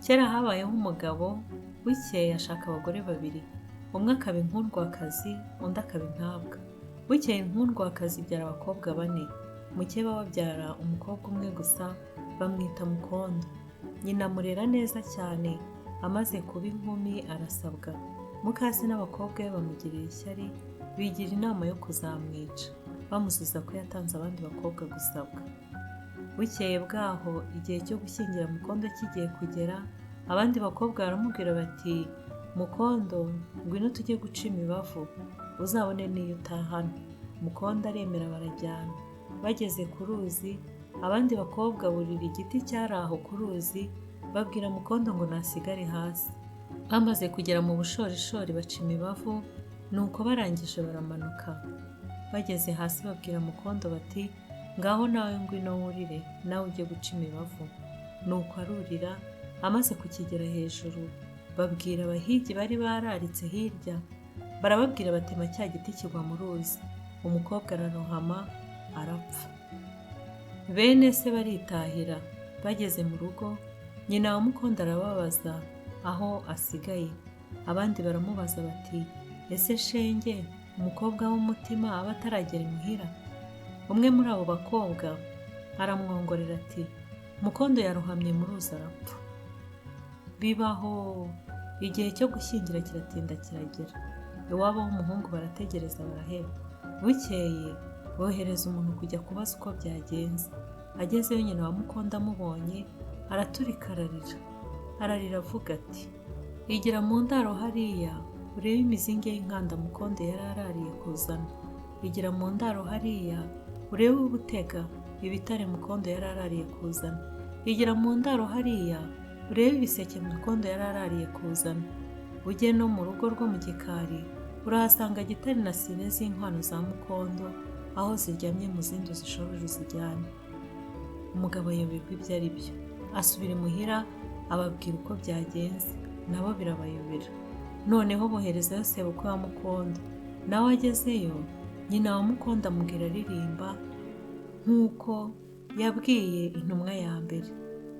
Kera habayeho umugabo bukeye ashaka abagore babiri, umwe akaba inkundwakazi undi akaba intabwa. Bukeye inkundwakazi ibyara abakobwa bane, mukeba babyara umukobwa umwe gusa bamwita Mukondo. Nyina amurera neza cyane, amaze kuba inkumi arasabwa. Mukase n'abakobwa be bamugirira ishyari, bigira inama yo kuzamwica, bamuziza ko yatanze abandi bakobwa gusabwa. Bukeye bwaho igihe cyo gushyingira Mukondo kigiye kugera, abandi bakobwa baramubwira bati, Mukondo ngwino tujye guca imibavu, uzabone n'iyo utahana. Mukondo aremera barajyana. Bageze ku ruzi, abandi bakobwa burira igiti cyari aho ku ruzi, babwira Mukondo ngo nasigare hasi. Bamaze kugera mu bushorishori baca imibavu, nuko barangije baramanuka. Bageze hasi babwira Mukondo bati, ngaho nawe ngwino wurire, nawe ujye guca imibavu. Nuko arurira, amaze kukigera hejuru, babwira abahigi bari bararitse hirya, barababwira batema cya giti kigwa mu ruzi. Umukobwa ararohama arapfa. Bene se baritahira. Bageze mu rugo, nyina wa Mukondo arababaza aho asigaye. Abandi baramubaza bati, ese shenge umukobwa w'umutima aba ataragera imuhira? Umwe muri abo bakobwa aramwongorera ati, Mukondo yarohamye mu ruzi arapfa. Bibaho. Igihe cyo gushyingira kiratinda kiragera. Iwabo w'umuhungu barategereza baraheba. Bukeye bohereza umuntu kujya kubaza uko byagenze. Agezeyo nyina wa Mukondo amubonye, araturika ararira. Ararira avuga ati, igira mu ndaro hariya urebe imizinge y'inkanda Mukondo yari arariye kuzana. Igira mu ndaro hariya urebe ubutega ibitare Mukondo yari arariye kuzana. Igira mu ndaro hariya urebe ibiseke Mukondo yari arariye kuzana. Ujye no mu rugo rwo mu gikari, urahasanga gitare na sine z'inkwano za Mukondo, aho ziryamye mu zindi zishoboje zijyane. Umugabo ayoberwa ibyo ari byo. Asubira imuhira, ababwira uko byagenze, nabo birabayobera. Noneho boherezayo sebukwe wa Mukondo. Nawe agezeyo, nyina wa Mukondo amubwira aririmba nk'uko yabwiye intumwa ya mbere.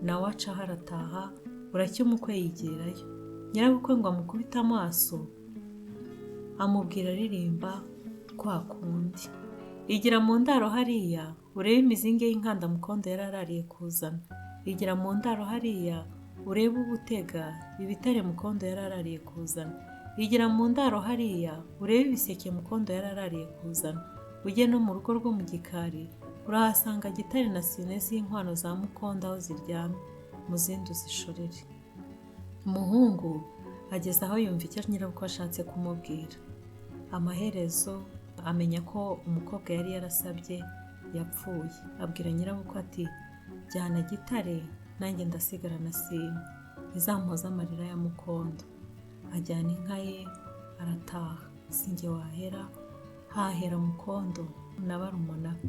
Nawe acaho arataha, buracya umukwe yigirayo. Nyirabukwe ngo amukubite amaso, amubwira aririmba kwa kundi. Igira mu ndaro hariya urebe imizinge y'inkanda Mukondo yari arariye kuzana. Igira mu ndaro hariya urebe ubutega ibitare Mukondo yari arariye kuzana. Igira mu ndaro hariya urebe ibiseke Mukondo yari arariye kuzana. Ujye no mu rugo rwo mu gikari, urahasanga gitare na sine z'inkwano za Mukondo aho ziryamye mu zindi zishorere. Umuhungu ageze aho yumva icyo nyirabukwe ashatse kumubwira. Amaherezo amenya ko umukobwa yari yarasabye yapfuye. Abwira nyirabukwe ati, jyana gitare nanjye ndasigara na sine, izampoza amarira ya Mukondo. Ajyana inka ye arataha. Sinjye wahera, hahera Mukondo na barumuna be.